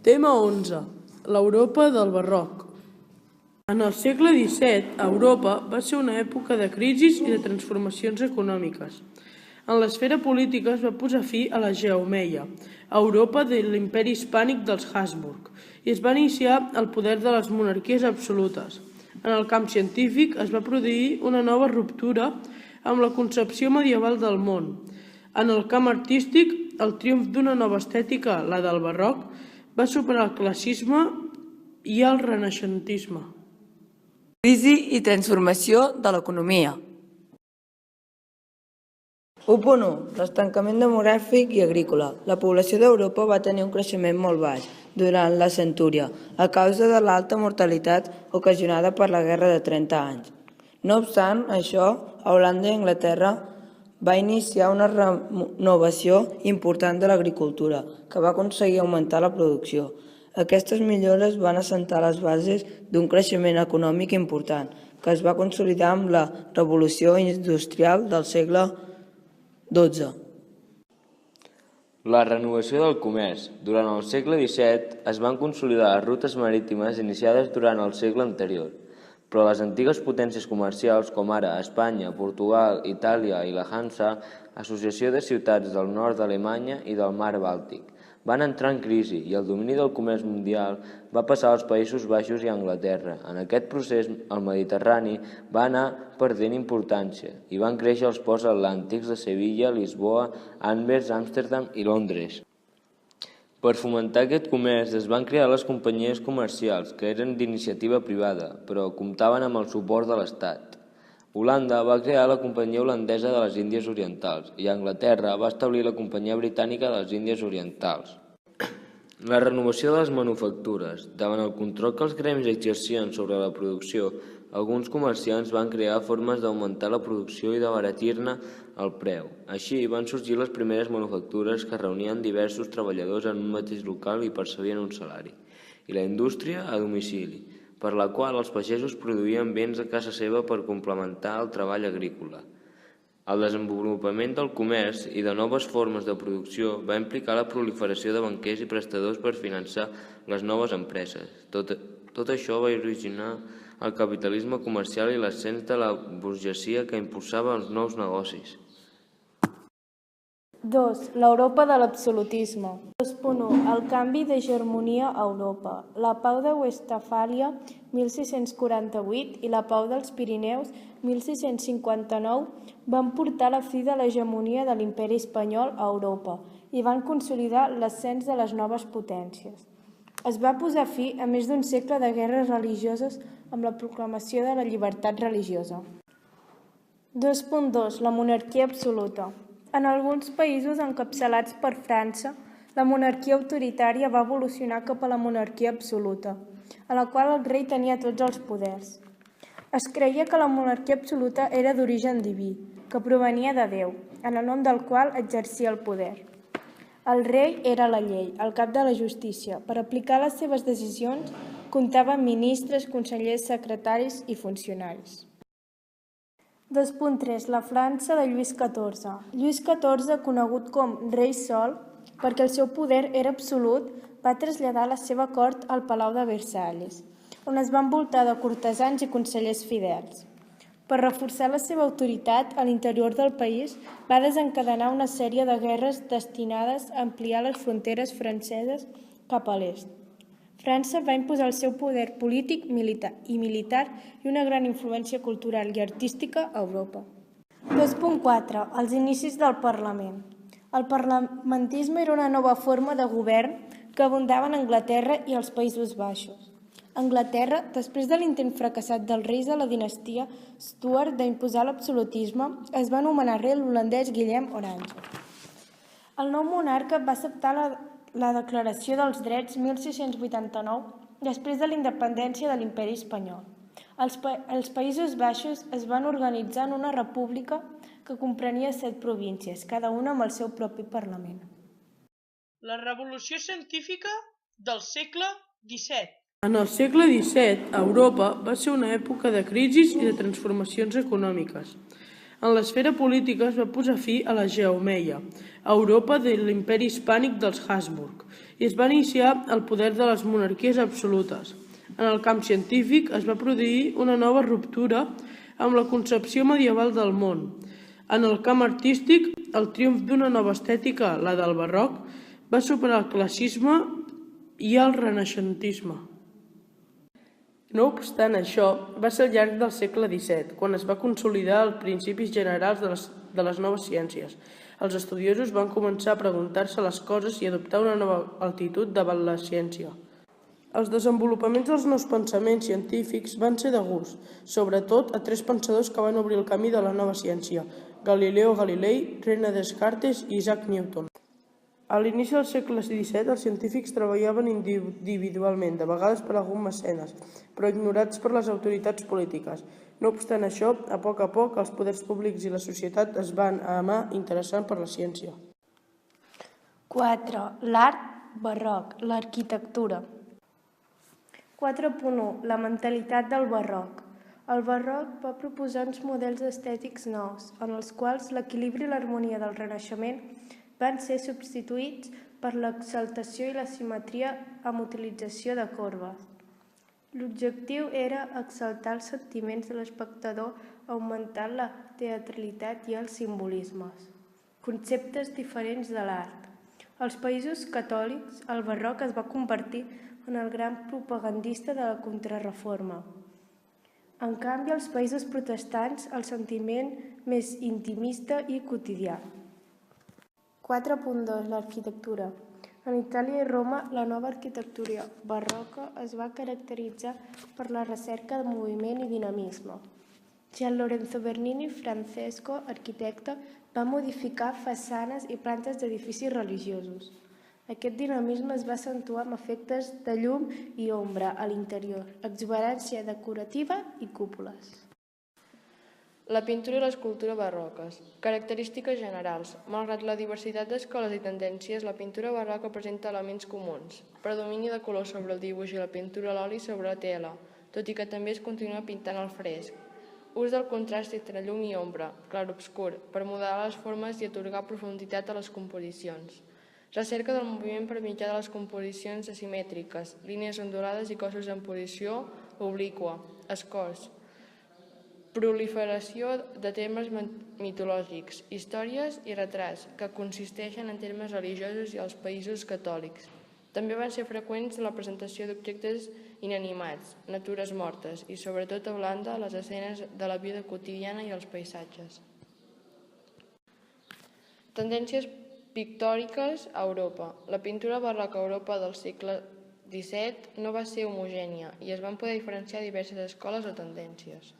Tema 11. L'Europa del barroc. En el segle XVII, Europa va ser una època de crisis i de transformacions econòmiques. En l'esfera política es va posar fi a la geomeia, Europa de l'imperi hispànic dels Habsburg, i es va iniciar el poder de les monarquies absolutes. En el camp científic es va produir una nova ruptura amb la concepció medieval del món. En el camp artístic, el triomf d'una nova estètica, la del barroc, va superar el classicisme i el renaixentisme. Crisi i transformació de l'economia. 1.1. L'estancament demogràfic i agrícola. La població d'Europa va tenir un creixement molt baix durant la centúria a causa de l'alta mortalitat ocasionada per la Guerra de 30 anys. No obstant això, Holanda i Anglaterra va iniciar una renovació important de l'agricultura, que va aconseguir augmentar la producció. Aquestes millores van assentar les bases d'un creixement econòmic important, que es va consolidar amb la revolució industrial del segle XII. La renovació del comerç. Durant el segle XVII es van consolidar les rutes marítimes iniciades durant el segle anterior, però les antigues potències comercials, com ara Espanya, Portugal, Itàlia i la Hansa, associació de ciutats del nord d'Alemanya i del mar Bàltic, van entrar en crisi i el domini del comerç mundial va passar als Països Baixos i a Anglaterra. En aquest procés, el Mediterrani va anar perdent importància i van créixer els ports atlàntics de Sevilla, Lisboa, Anvers, Amsterdam i Londres. Per fomentar aquest comerç es van crear les companyies comercials, que eren d'iniciativa privada, però comptaven amb el suport de l'Estat. Holanda va crear la Companyia Holandesa de les Índies Orientals i Anglaterra va establir la Companyia Britànica de les Índies Orientals. La renovació de les manufactures. Davant el control que els gremis exercien sobre la producció, alguns comerciants van crear formes d'augmentar la producció i d'abaratir-ne el preu. Així van sorgir les primeres manufactures que reunien diversos treballadors en un mateix local i percebien un salari. I la indústria a domicili, per la qual els pagesos produïen béns a casa seva per complementar el treball agrícola. El desenvolupament del comerç i de noves formes de producció va implicar la proliferació de banquers i prestadors per finançar les noves empreses. Tot això va originar el capitalisme comercial i l'ascens de la burgesia que impulsava els nous negocis. 2. L'Europa de l'absolutisme. 2.1. El canvi d'hegemonia a Europa. La Pau de Westfàlia, 1648, i la Pau dels Pirineus, 1659, van portar la fi de l'hegemonia de l'imperi espanyol a Europa i van consolidar l'ascens de les noves potències. Es va posar fi a més d'un segle de guerres religioses amb la proclamació de la llibertat religiosa. 2.2. La monarquia absoluta. En alguns països encapçalats per França, la monarquia autoritària va evolucionar cap a la monarquia absoluta, en la qual el rei tenia tots els poders. Es creia que la monarquia absoluta era d'origen diví, que provenia de Déu, en el nom del qual exercia el poder. El rei era la llei, el cap de la justícia. Per aplicar les seves decisions, comptava amb ministres, consellers, secretaris i funcionaris. 2.3. La França de Lluís XIV. Lluís XIV, conegut com rei sol, perquè el seu poder era absolut, va traslladar la seva cort al Palau de Versalles, on es va envoltar de cortesans i consellers fidels. Per reforçar la seva autoritat a l'interior del país, va desencadenar una sèrie de guerres destinades a ampliar les fronteres franceses cap a l'est. França va imposar el seu poder polític i militar i una gran influència cultural i artística a Europa. 2.4. Els inicis del Parlament. El parlamentisme era una nova forma de govern que abundava en Anglaterra i als Països Baixos. Anglaterra, després de l'intent fracassat dels reis de la dinastia Stuart d'imposar l'absolutisme, es va anomenar rei l'holandès Guillem Orange. El nou monarca va acceptar la Declaració dels Drets 1689 després de la independència de l'imperi espanyol. Els Països Baixos es van organitzar en una república que comprenia 7 províncies, cada una amb el seu propi parlament. La revolució científica del segle XVII. En el segle XVII, Europa va ser una època de crisis i de transformacions econòmiques. En l'esfera política es va posar fi a la geomeia, Europa de l'imperi hispànic dels Habsburg, i es va iniciar el poder de les monarquies absolutes. En el camp científic es va produir una nova ruptura amb la concepció medieval del món. En el camp artístic, el triomf d'una nova estètica, la del barroc, va superar el classicisme i el renaixentisme. No obstant això, va ser al llarg del segle XVII, quan es va consolidar els principis generals de les noves ciències. Els estudiosos van començar a preguntar-se les coses i adoptar una nova actitud davant la ciència. Els desenvolupaments dels nous pensaments científics van ser de gust, sobretot a tres pensadors que van obrir el camí de la nova ciència: Galileo Galilei, René Descartes i Isaac Newton. A l'inici del segle XVII, els científics treballaven individualment, de vegades per algun mecenes, però ignorats per les autoritats polítiques. No obstant això, a poc, els poders públics i la societat es van anar interessant per la ciència. 4. L'art barroc, l'arquitectura. 4.1. La mentalitat del barroc. El barroc va proposar uns models estètics nous, en els quals l'equilibri i l'harmonia del Renaixement van ser substituïts per l'exaltació i la simetria amb utilització de corbes. L'objectiu era exaltar els sentiments de l'espectador augmentant la teatralitat i els simbolismes, conceptes diferents de l'art. Als països catòlics, el barroc es va convertir en el gran propagandista de la Contrareforma. En canvi, als països protestants, el sentiment més intimista i quotidià. 4.2. L'arquitectura. En Itàlia i Roma, la nova arquitectura barroca es va caracteritzar per la recerca de moviment i dinamisme. Gian Lorenzo Bernini, Francesco, arquitecte, va modificar façanes i plantes d'edificis religiosos. Aquest dinamisme es va acentuar amb efectes de llum i ombra a l'interior, exuberància decorativa i cúpules. La pintura i l'escultura barroques. Característiques generals. Malgrat la diversitat d'escoles i tendències, la pintura barroca presenta elements comuns. Predomini de color sobre el dibuix i la pintura a l'oli sobre la tela, tot i que també es continua pintant al fresc. Ús del contrast entre llum i ombra, clar-obscur, per modelar les formes i atorgar profunditat a les composicions. Recerca del moviment per mitjà de les composicions asimètriques, línies ondulades i cossos en posició obliqua, escorç. Proliferació de termes mitològics, històries i retrats, que consisteixen en termes religiosos i als països catòlics. També van ser freqüents la presentació d'objectes inanimats, natures mortes i, sobretot a Holanda, les escenes de la vida quotidiana i els paisatges. Tendències pictòriques a Europa. La pintura barroca a Europa del segle XVII no va ser homogènia i es van poder diferenciar diverses escoles o tendències.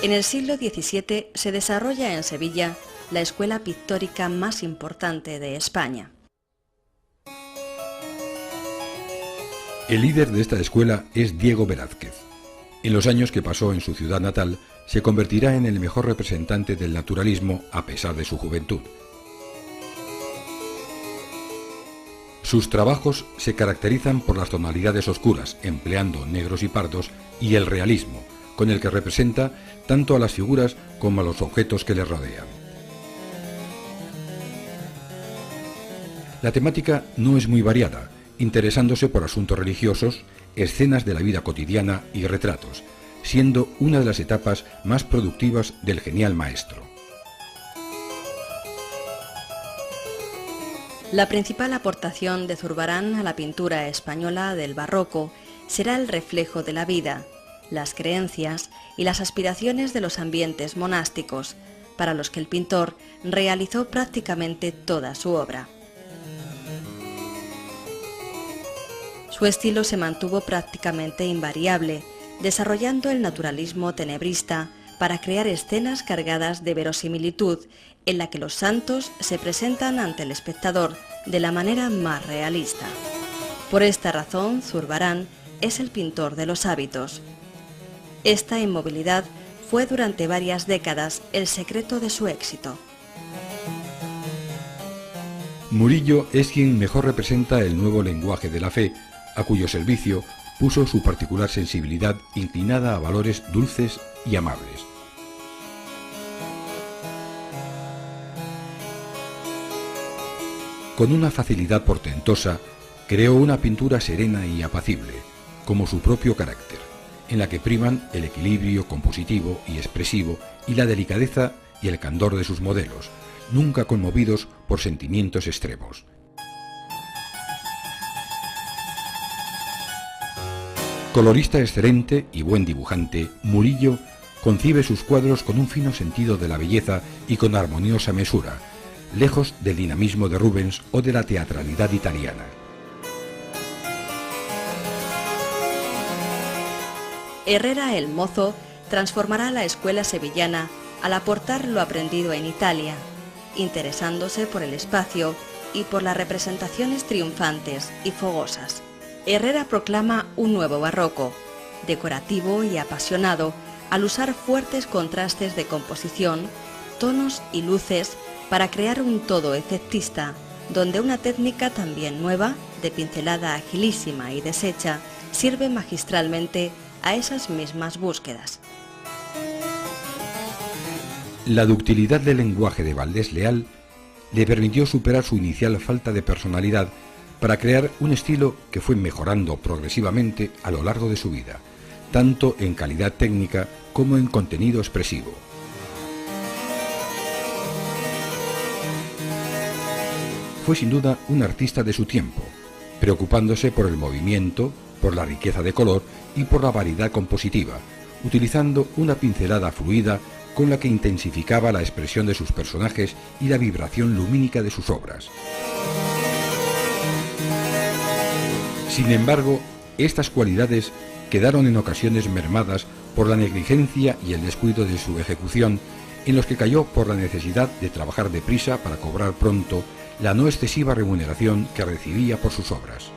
En el siglo XVII se desarrolla en Sevilla la escuela pictórica más importante de España. El líder de esta escuela es Diego Velázquez. En los años que pasó en su ciudad natal, se convertirá en el mejor representante del naturalismo a pesar de su juventud. Sus trabajos se caracterizan por las tonalidades oscuras, empleando negros y pardos, y el realismo, con el que representa tanto a las figuras como a los objetos que le rodean. La temática no es muy variada, interesándose por asuntos religiosos, escenas de la vida cotidiana y retratos, siendo una de las etapas más productivas del genial maestro. La principal aportación de Zurbarán a la pintura española del barroco será el reflejo de la vida, las creencias y las aspiraciones de los ambientes monásticos, para los que el pintor realizó prácticamente toda su obra. Su estilo se mantuvo prácticamente invariable, desarrollando el naturalismo tenebrista para crear escenas cargadas de verosimilitud en la que los santos se presentan ante el espectador de la manera más realista. Por esta razón, Zurbarán es el pintor de los hábitos. Esta inmovilidad fue durante varias décadas el secreto de su éxito. Murillo es quien mejor representa el nuevo lenguaje de la fe, a cuyo servicio puso su particular sensibilidad inclinada a valores dulces y amables. Con una facilidad portentosa, creó una pintura serena y apacible, como su propio carácter, en la que priman el equilibrio compositivo y expresivo y la delicadeza y el candor de sus modelos, nunca conmovidos por sentimientos extremos. Colorista excelente y buen dibujante, Murillo concibe sus cuadros con un fino sentido de la belleza y con armoniosa mesura, lejos del dinamismo de Rubens o de la teatralidad italiana. Herrera el Mozo transformará la escuela sevillana al aportar lo aprendido en Italia, interesándose por el espacio y por las representaciones triunfantes y fogosas. Herrera proclama un nuevo barroco, decorativo y apasionado, al usar fuertes contrastes de composición, tonos y luces para crear un todo efectista, donde una técnica también nueva, de pincelada agilísima y deshecha, sirve magistralmente a esas mismas búsquedas. La ductilidad del lenguaje de Valdés Leal le permitió superar su inicial falta de personalidad para crear un estilo que fue mejorando progresivamente a lo largo de su vida, tanto en calidad técnica como en contenido expresivo. Fue sin duda un artista de su tiempo, preocupándose por el movimiento, por la riqueza de color y por la variedad compositiva, utilizando una pincelada fluida con la que intensificaba la expresión de sus personajes y la vibración lumínica de sus obras. Sin embargo, estas cualidades quedaron en ocasiones mermadas por la negligencia y el descuido de su ejecución, en los que cayó por la necesidad de trabajar deprisa para cobrar pronto la no excesiva remuneración que recibía por sus obras.